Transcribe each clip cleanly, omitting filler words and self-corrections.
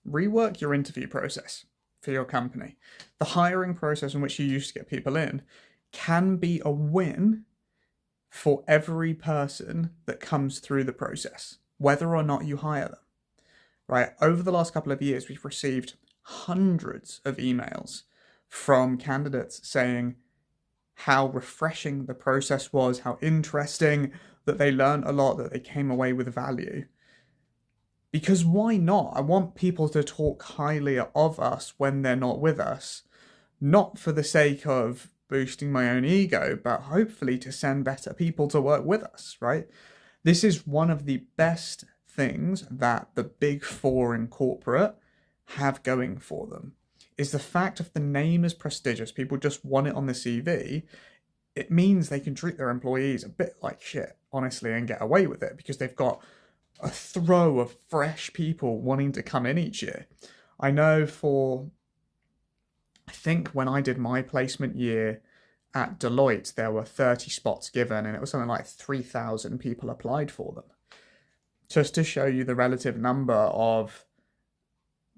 rework your interview process for your company. The hiring process in which you used to get people in can be a win for every person that comes through the process, whether or not you hire them, right? Over the last couple of years, we've received hundreds of emails from candidates saying how refreshing the process was, how interesting, that they learned a lot, that they came away with value. Because why not? I want people to talk highly of us when they're not with us, not for the sake of boosting my own ego, but hopefully to send better people to work with us, right? This is one of the best things that the big four in corporate have going for them, is the fact if the name is prestigious, people just want it on the CV, it means they can treat their employees a bit like shit, honestly, and get away with it because they've got a throw of fresh people wanting to come in each year. I know I think when I did my placement year at Deloitte, there were 30 spots given, and it was something like 3,000 people applied for them. Just to show you the relative number of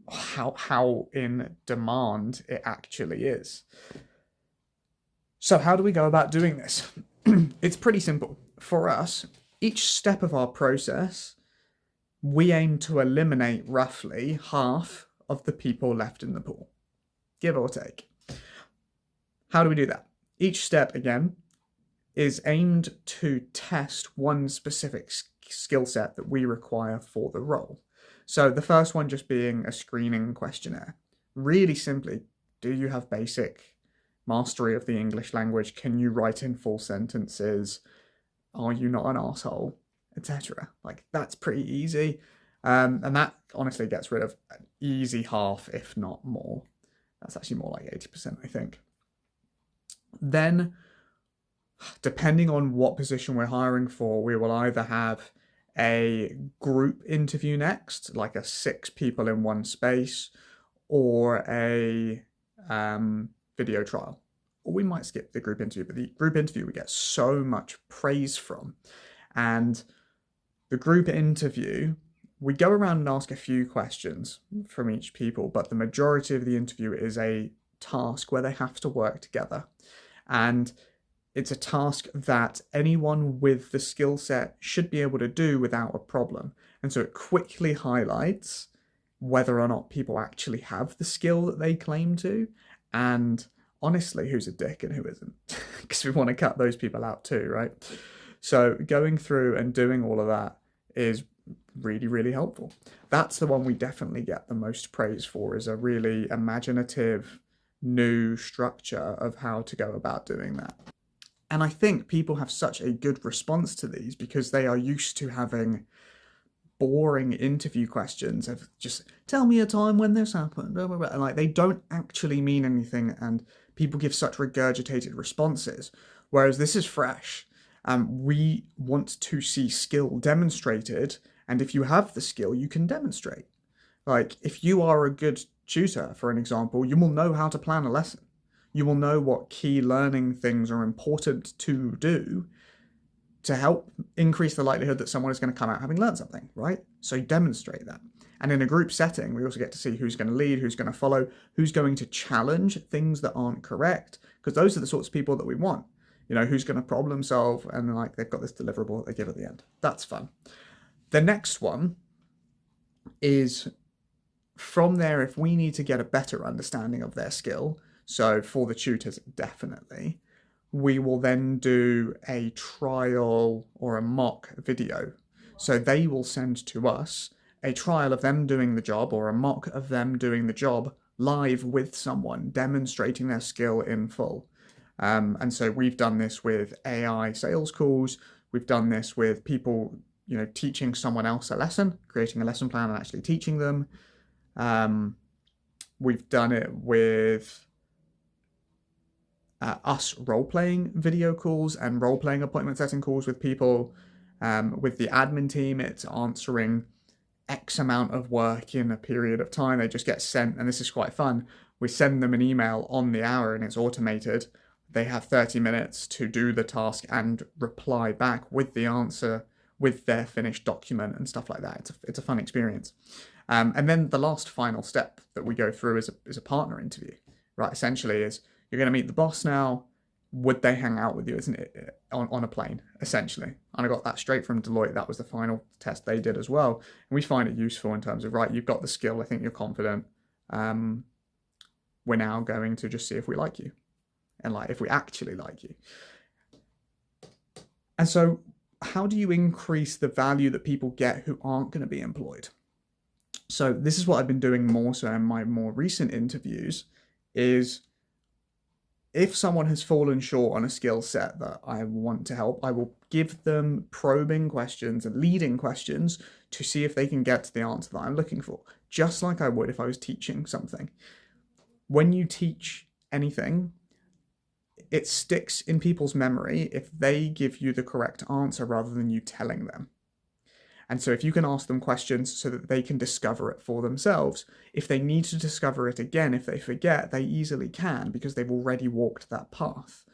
how in demand it actually is. So how do we go about doing this? It's pretty simple. For us, each step of our process, we aim to eliminate roughly half of the people left in the pool, give or take. How do we do that? Each step, again, is aimed to test one specific skill set that we require for the role. So the first one just being a screening questionnaire. Really simply, do you have basic mastery of the English language? Can you write in full sentences? Are you not an asshole? Etc. Like, that's pretty easy. And that honestly gets rid of an easy half, if not more. That's actually more like 80%, I think. Then, depending on what position we're hiring for, we will either have a group interview next, like a 6 people in one space, or a video trial. Or we might skip the group interview, but the group interview we get so much praise from. And the group interview, we go around and ask a few questions from each people, but the majority of the interview is a task where they have to work together. And it's a task that anyone with the skill set should be able to do without a problem. And so it quickly highlights whether or not people actually have the skill that they claim to, and honestly, who's a dick and who isn't. Because we want to cut those people out too, right? So going through and doing all of that is really, really helpful. That's the one we definitely get the most praise for, is a really imaginative new structure of how to go about doing that. And I think people have such a good response to these because they are used to having boring interview questions of just tell me a time when this happened, blah, blah, blah. And like, they don't actually mean anything, and people give such regurgitated responses, whereas this is fresh. We want to see skill demonstrated, and if you have the skill, you can demonstrate. Like, if you are a good tutor, for an example, you will know how to plan a lesson. You will know what key learning things are important to do to help increase the likelihood that someone is going to come out having learned something, right? So you demonstrate that. And in a group setting, we also get to see who's going to lead, who's going to follow, who's going to challenge things that aren't correct, because those are the sorts of people that we want. You know, who's going to problem solve, and like they've got this deliverable that they give at the end. That's fun. The next one is, from there, if we need to get a better understanding of their skill, so for the tutors, definitely, we will then do a trial or a mock video. So they will send to us a trial of them doing the job or a mock of them doing the job live with someone demonstrating their skill in full. And so we've done this with AI sales calls. We've done this with people, you know, teaching someone else a lesson, creating a lesson plan and actually teaching them. We've done it with us role-playing video calls and role-playing appointment setting calls with people. With the admin team, it's answering X amount of work in a period of time. They just get sent, and this is quite fun. We send them an email on the hour and it's automated. They have 30 minutes to do the task and reply back with the answer with their finished document and stuff like that. It's a fun experience. And then the last final step that we go through is a partner interview, right? Essentially is you're going to meet the boss now. Would they hang out with you, isn't it, on a plane, essentially? And I got that straight from Deloitte. That was the final test they did as well. And we find it useful in terms of, right, you've got the skill. I think you're confident. We're now going to just see if we like you and like if we actually like you. And so how do you increase the value that people get who aren't going to be employed? So this is what I've been doing more so in my more recent interviews is if someone has fallen short on a skill set that I want to help, I will give them probing questions and leading questions to see if they can get to the answer that I'm looking for, just like I would if I was teaching something. When you teach anything, it sticks in people's memory if they give you the correct answer rather than you telling them. And so if you can ask them questions so that they can discover it for themselves, if they need to discover it again, if they forget, they easily can because they've already walked that path.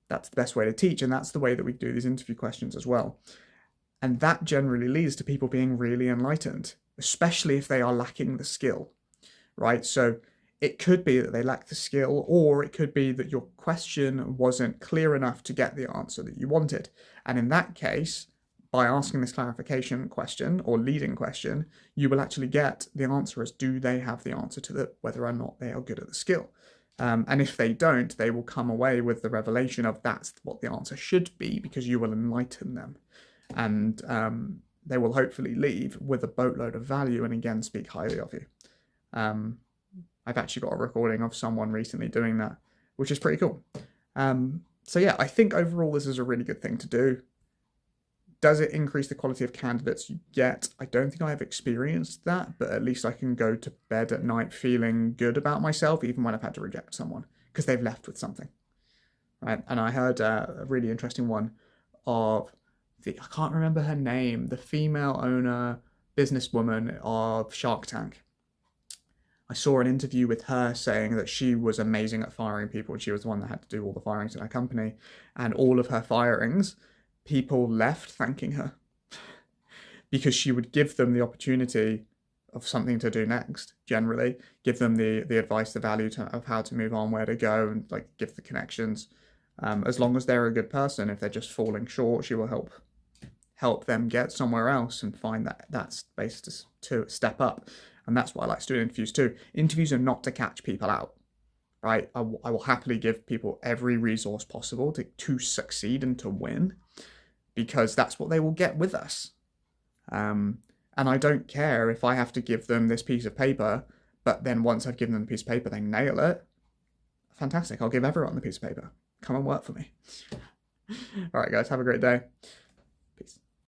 That's the best way to teach, and that's the way that we do these interview questions as well. And that generally leads to people being really enlightened, especially if they are lacking the skill, right? So it could be that they lack the skill, or it could be that your question wasn't clear enough to get the answer that you wanted. And in that case, by asking this clarification question or leading question, you will actually get the answer as do they have the answer to whether or not they are good at the skill. And if they don't, they will come away with the revelation of that's what the answer should be because you will enlighten them. And they will hopefully leave with a boatload of value and again speak highly of you. I've actually got a recording of someone recently doing that, which is pretty cool. So yeah, I think overall this is a really good thing to do. Does it increase the quality of candidates you get? I don't think I have experienced that, but at least I can go to bed at night feeling good about myself, even when I've had to reject someone, because they've left with something, right? And I heard a really interesting one of I can't remember her name, the female owner, businesswoman of Shark Tank. I saw an interview with her saying that she was amazing at firing people. She was the one that had to do all the firings in her company, and all of her firings, people left thanking her because she would give them the opportunity of something to do next, generally give them the advice, the value of how to move on, where to go, and like give the connections. As long as they're a good person, if they're just falling short, she will help them get somewhere else and find that space to step up. And that's what I like to do in interviews too. Interviews are not to catch people out, right? I will happily give people every resource possible to succeed and to win, because that's what they will get with us. And I don't care if I have to give them this piece of paper, but then once I've given them the piece of paper, they nail it. Fantastic. I'll give everyone the piece of paper. Come and work for me. All right, guys, have a great day.